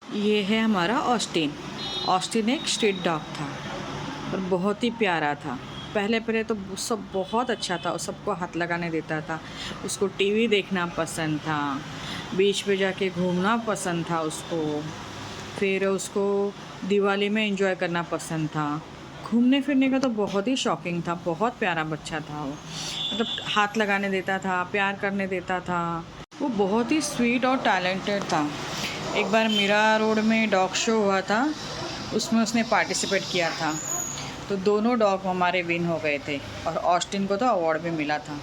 ये है हमारा ऑस्टिन। ऑस्टिन एक स्ट्रीट डॉग था और बहुत ही प्यारा था। पहले पहले तो सब बहुत अच्छा था और सबको हाथ लगाने देता था। उसको टीवी देखना पसंद था, बीच पे जाके घूमना पसंद था उसको। फिर उसको दिवाली में एंजॉय करना पसंद था। घूमने फिरने का तो बहुत ही शौकीन था, बहुत प्यारा बच्चा था वो। मतलब हाथ लगाने देता था, प्यार करने देता था। वो बहुत ही स्वीट और टैलेंटेड था। एक बार मीरा रोड में डॉग शो हुआ था, उसमें उसने पार्टिसिपेट किया था। तो दोनों डॉग हमारे विन हो गए थे और ऑस्टिन को तो अवार्ड भी मिला था।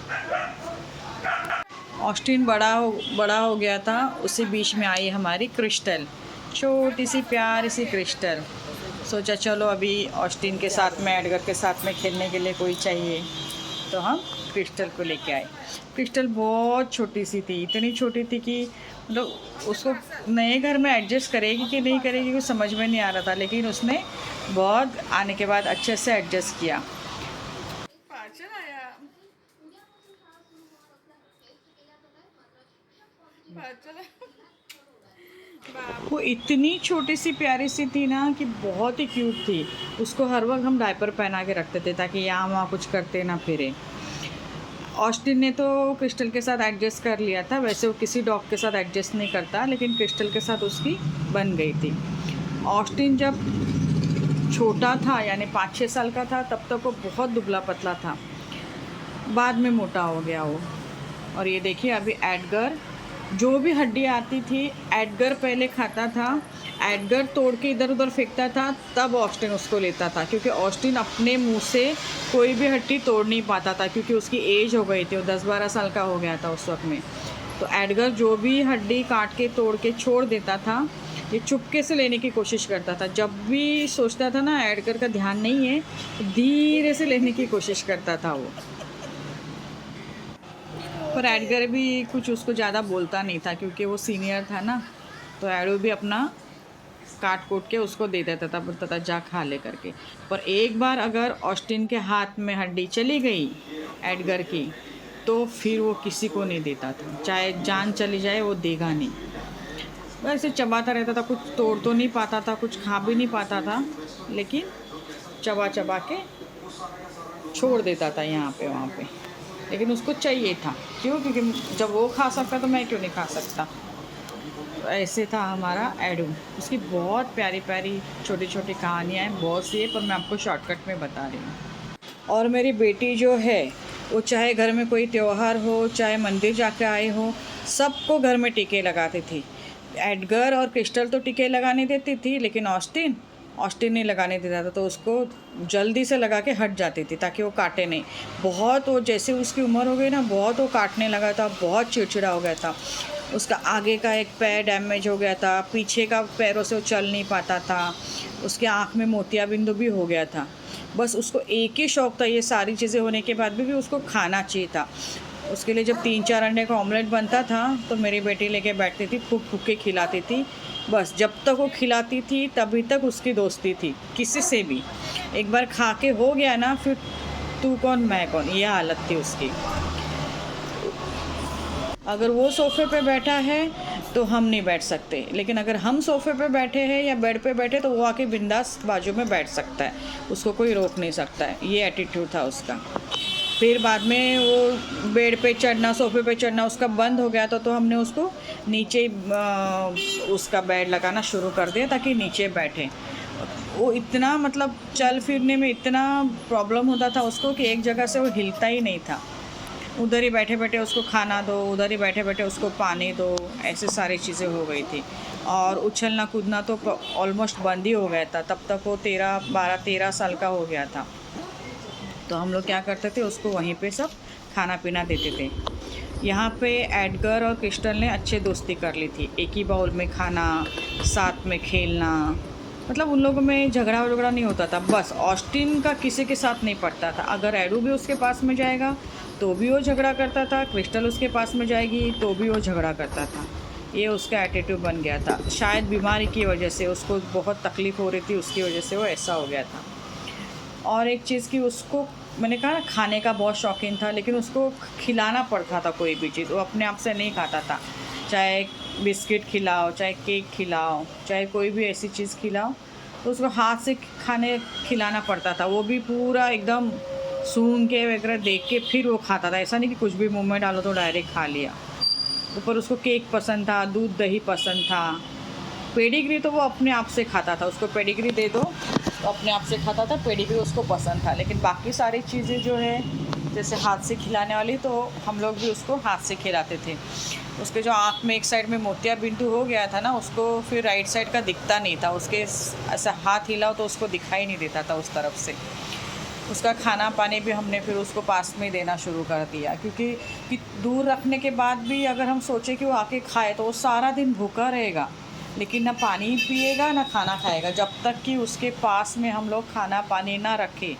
ऑस्टिन बड़ा हो गया था, उसी बीच में आई हमारी क्रिस्टल, छोटी सी प्यारी सी क्रिस्टल। सोचा चलो अभी ऑस्टिन के साथ में, एडगर के साथ में खेलने के लिए कोई चाहिए, तो हम क्रिस्टल को लेके आए। क्रिस्टल बहुत छोटी सी थी, इतनी छोटी थी कि मतलब उसको नए घर में एडजस्ट करेगी कि नहीं करेगी कुछ समझ में नहीं आ रहा था, लेकिन उसने बहुत आने के बाद अच्छे से एडजस्ट किया। वो इतनी छोटी सी प्यारी सी थी ना कि बहुत ही क्यूट थी। उसको हर वक्त हम डायपर पहना के रखते थे ताकि यहाँ वहाँ कुछ करते ना फिरे। ऑस्टिन ने तो क्रिस्टल के साथ एडजस्ट कर लिया था, वैसे वो किसी डॉग के साथ एडजस्ट नहीं करता, लेकिन क्रिस्टल के साथ उसकी बन गई थी। ऑस्टिन जब छोटा था यानी 5-6 साल का था तब तक वो बहुत दुबला पतला था, बाद में मोटा हो गया वो। और ये देखिए अभी एडगर, जो भी हड्डी आती थी एडगर पहले खाता था। एडगर तोड़ के इधर उधर फेंकता था, तब ऑस्टिन उसको लेता था, क्योंकि ऑस्टिन अपने मुंह से कोई भी हड्डी तोड़ नहीं पाता था, क्योंकि उसकी एज हो गई थी, वो 10-12 साल का हो गया था उस वक्त में। तो एडगर जो भी हड्डी काट के तोड़ के छोड़ देता था, ये चुपके से लेने की कोशिश करता था। जब भी सोचता था ना एडगर का ध्यान नहीं है, तो धीरे से लेने की कोशिश करता था वो। पर एडगर भी कुछ उसको ज़्यादा बोलता नहीं था, क्योंकि वो सीनियर था ना, तो एडो भी अपना काट कूट के उसको दे देता था, बोलता था जा खा ले करके। पर एक बार अगर ऑस्टिन के हाथ में हड्डी चली गई एडगर की, तो फिर वो किसी को नहीं देता था, चाहे जान चली जाए वो देगा नहीं। वैसे चबाता रहता था, कुछ तोड़ तो नहीं पाता था, कुछ खा भी नहीं पाता था, लेकिन चबा चबा के छोड़ देता था यहाँ पे वहाँ पे। लेकिन उसको चाहिए था, क्यों? क्योंकि जब वो खा सकता तो मैं क्यों नहीं खा सकता। तो ऐसे था हमारा एडू। उसकी बहुत प्यारी प्यारी छोटी छोटी कहानियाँ हैं, बहुत सी है, पर मैं आपको शॉर्टकट में बता रही हूँ। और मेरी बेटी जो है वो चाहे घर में कोई त्यौहार हो, चाहे मंदिर जाके आए हो, सबको घर में टीके लगाती थी। एडगर और क्रिस्टल तो टीके लगाने देती थी, लेकिन ऑस्टिन नहीं लगाने देता था, तो उसको जल्दी से लगा के हट जाती थी ताकि वो काटे नहीं। बहुत वो जैसे उसकी उम्र हो गई ना, बहुत वो काटने लगा था, बहुत चिड़चिड़ा हो गया था। उसका आगे का एक पैर डैमेज हो गया था, पीछे का पैरों से वो चल नहीं पाता था, उसके आँख में मोतियाबिंदु भी हो गया था। बस उसको एक ही शौक़ था, ये सारी चीज़ें होने के बाद भी उसको खाना चाहिए था। उसके लिए जब 3-4 अंडे का ऑमलेट बनता था तो मेरी बेटी लेके बैठती थी, फूँक फूँक के खिलाती थी। बस जब तक वो खिलाती थी तभी तक उसकी दोस्ती थी किसी से भी। एक बार खा के हो गया ना, फिर तू कौन मैं कौन, ये हालत थी उसकी। अगर वो सोफ़े पे बैठा है तो हम नहीं बैठ सकते, लेकिन अगर हम सोफ़े पे बैठे हैं या बेड पे बैठे तो वो आके बिंदास बाजू में बैठ सकता है, उसको कोई रोक नहीं सकता है। ये एटीट्यूड था उसका। फिर बाद में वो बेड पे चढ़ना, सोफ़े पे चढ़ना उसका बंद हो गया था, तो हमने उसको नीचे उसका बेड लगाना शुरू कर दिया ताकि नीचे बैठे। वो इतना मतलब चल फिरने में इतना प्रॉब्लम होता था उसको कि एक जगह से वो हिलता ही नहीं था। उधर ही बैठे बैठे उसको खाना दो, उधर ही बैठे बैठे उसको पानी दो, ऐसे सारी चीज़ें हो गई थी। और उछलना कूदना तो ऑलमोस्ट बंद ही हो गया था, तब तक वो 12-13 साल का हो गया था। तो हम लोग क्या करते थे, उसको वहीं पे सब खाना पीना देते थे। यहाँ पे एडगर और क्रिस्टल ने अच्छे दोस्ती कर ली थी, एक ही बाउल में खाना, साथ में खेलना, मतलब उन लोगों में झगड़ा नहीं होता था। बस ऑस्टिन का किसी के साथ नहीं पड़ता था, अगर एडू भी उसके पास में जाएगा तो भी वो झगड़ा करता था, क्रिस्टल उसके पास में जाएगी तो भी वो झगड़ा करता था। ये उसका एटीट्यूड बन गया था, शायद बीमारी की वजह से उसको बहुत तकलीफ़ हो रही थी, उसकी वजह से वो ऐसा हो गया था। और एक चीज़ कि उसको मैंने कहा ना खाने का बहुत शौकीन था, लेकिन उसको खिलाना पड़ता था कोई भी चीज़, वो अपने आप से नहीं खाता था। चाहे बिस्किट खिलाओ, चाहे केक खिलाओ, चाहे कोई भी ऐसी चीज़ खिलाओ, तो उसको हाथ से खाने खिलाना पड़ता था। वो भी पूरा एकदम सूंघ के वगैरह देख के फिर वो खाता था। ऐसा नहीं कि कुछ भी मुँह में डालो तो डायरेक्ट खा लिया। ऊपर उसको केक पसंद था, दूध दही पसंद था। पेडिग्री तो वो अपने आप से खाता था, उसको पेडिग्री दे दो तो अपने आप से खाता था, पेडिग्री उसको पसंद था। लेकिन बाकी सारी चीज़ें जो है जैसे हाथ से खिलाने वाली, तो हम लोग भी उसको हाथ से खिलाते थे। उसके जो आँख में एक साइड में मोतिया बिंदु हो गया था ना, उसको फिर राइट साइड का दिखता नहीं था। उसके ऐसा हाथ हिलाओ तो उसको दिखाई नहीं देता था उस तरफ से। उसका खाना पानी भी हमने फिर उसको पास में देना शुरू कर दिया, क्योंकि दूर रखने के बाद भी अगर हम सोचें कि वो आके खाए तो वो सारा दिन भूखा रहेगा, लेकिन ना पानी पिएगा ना खाना खाएगा। जब तक कि उसके पास में हम लोग खाना पानी ना रखें,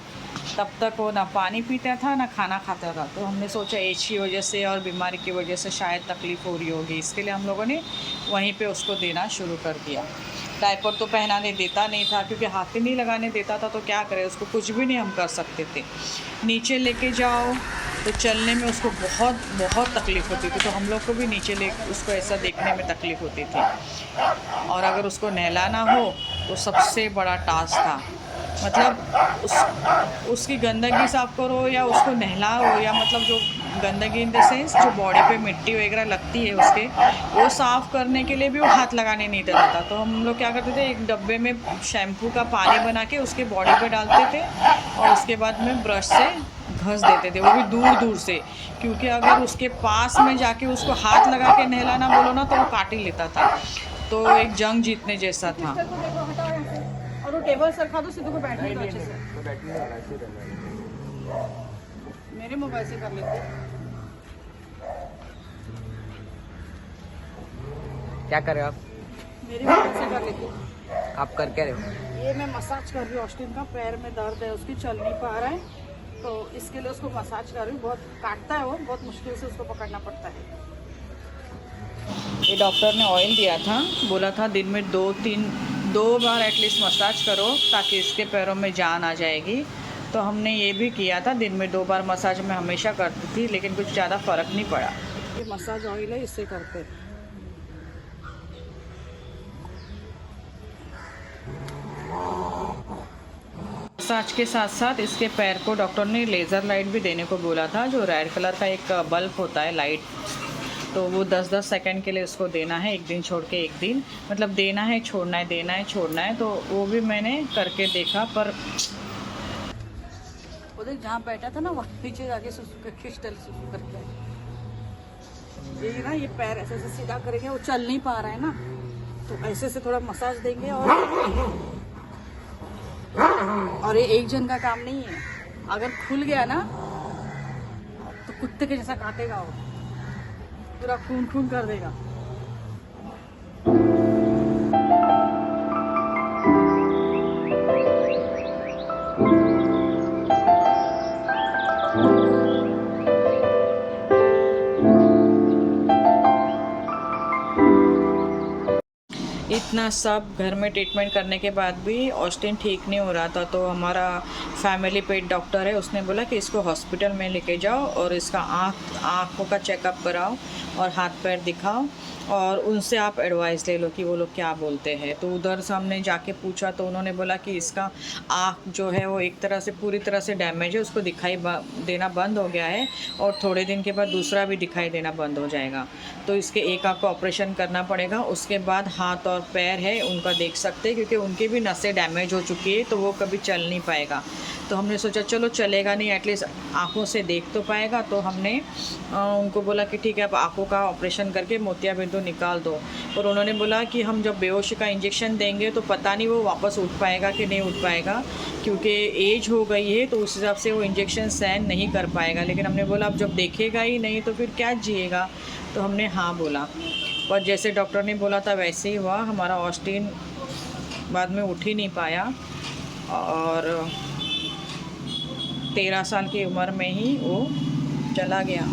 तब तक वो ना पानी पीता था ना खाना खाता था। तो हमने सोचा एज की वजह से और बीमारी की वजह से शायद तकलीफ़ हो रही होगी, इसके लिए हम लोगों ने वहीं पे उसको देना शुरू कर दिया। डायपर तो पहनाने देता नहीं था, क्योंकि हाथ ही नहीं लगाने देता था, तो क्या करें, उसको कुछ भी नहीं हम कर सकते थे। नीचे लेके जाओ तो चलने में उसको बहुत बहुत तकलीफ़ होती थी, तो हम लोग को भी नीचे ले उसको ऐसा देखने में तकलीफ़ होती थी। और अगर उसको नहलाना हो तो सबसे बड़ा टास्क था। मतलब उसकी गंदगी साफ़ करो या उसको नहलाओ, या मतलब जो गंदगी इन द सेंस जो बॉडी पे मिट्टी वगैरह लगती है उसके, वो साफ़ करने के लिए भी वो हाथ लगाने नहीं देता था। तो हम लोग क्या करते थे, एक डब्बे में शैम्पू का पानी बना के उसके बॉडी पे डालते थे और उसके बाद में ब्रश से घस देते थे, वो भी दूर दूर से। क्योंकि अगर उसके पास में जाके उसको हाथ लगा के नहलाना बोलो ना तो वो काट ही लेता था। तो एक जंग जीतने जैसा था। और वो टेबल सर खा दो, सिद्धू को बैठने दो अच्छे से। मेरे मोबाइल से कर लेते। क्या कर रहे हो आप? मेरे मोबाइल से कर लेते। आप कर क्या रहे हो? ये मैं मसाज कर रही हूँ ऑस्टिन का, पैर में दर्द है, उसकी चल नहीं पा रहा है, तो इसके लिए उसको मसाज कर रही हूँ। बहुत काटता है वो, बहुत मुश्किल से उसको पकड़ना पड़ता है। ये डॉक्टर ने ऑयल दिया था, बोला था दिन में 2 बार एटलीस्ट मसाज करो ताकि इसके पैरों में जान आ जाएगी। तो हमने ये भी किया था, दिन में 2 बार मसाज मैं हमेशा करती थी, लेकिन कुछ ज़्यादा फ़र्क नहीं पड़ा। ये मसाज ऑयल है, इससे करते हैं। मसाज के साथ साथ इसके पैर को डॉक्टर ने लेज़र लाइट भी देने को बोला था, जो रेड कलर का एक बल्ब होता है लाइट, तो वो 10-10 सेकंड के लिए उसको देना है, एक दिन छोड़ के एक दिन, मतलब देना है छोड़ना है, देना है छोड़ना है। तो वो भी मैंने करके देखा, पर उधर जहाँ बैठा था ना वहाँ पीछे जाके सुसु करके ये ना, ये पैर ऐसे ऐसे सीधा करेंगे, वो चल नहीं पा रहा है ना, तो ऐसे से थोड़ा मसाज देंगे। और ये एक जन का काम नहीं है, अगर खुल गया ना तो कुत्ते के जैसा काटेगा, वो पूरा खून खून कर देगा। इतना सब घर में ट्रीटमेंट करने के बाद भी ऑस्टिन ठीक नहीं हो रहा था, तो हमारा फैमिली पेट डॉक्टर है, उसने बोला कि इसको हॉस्पिटल में लेके जाओ और इसका आँखों का चेकअप कराओ और हाथ पैर दिखाओ और उनसे आप एडवाइस ले लो कि वो लोग क्या बोलते हैं। तो उधर से हमने जाके पूछा, तो उन्होंने बोला कि इसका आँख जो है वो एक तरह से पूरी तरह से डैमेज है, उसको दिखाई देना बंद हो गया है और थोड़े दिन के बाद दूसरा भी दिखाई देना बंद हो जाएगा। तो इसके एक आँख को ऑपरेशन करना पड़ेगा, उसके बाद हाथ और पैर है उनका देख सकते हैं, क्योंकि उनकी भी नसें डैमेज हो चुकी है, तो वो कभी चल नहीं पाएगा। तो हमने सोचा चलो चलेगा नहीं, एटलीस्ट आँखों से देख तो पाएगा। तो हमने उनको बोला कि ठीक है, आप आँखों का ऑपरेशन करके मोतिया बिंदु निकाल दो। और उन्होंने बोला कि हम जब बेहोशी का इंजेक्शन देंगे तो पता नहीं वो वापस उठ पाएगा कि नहीं उठ पाएगा, क्योंकि एज हो गई है, तो उस हिसाब से वो इंजेक्शन सहन नहीं कर पाएगा। लेकिन हमने बोला अब जब देखेगा ही नहीं तो फिर क्या जिएगा, तो हमने हाँ बोला। और जैसे डॉक्टर ने बोला था वैसे ही हुआ, हमारा ऑस्टिन बाद में उठ ही नहीं पाया और 13 साल की उम्र में ही वो चला गया।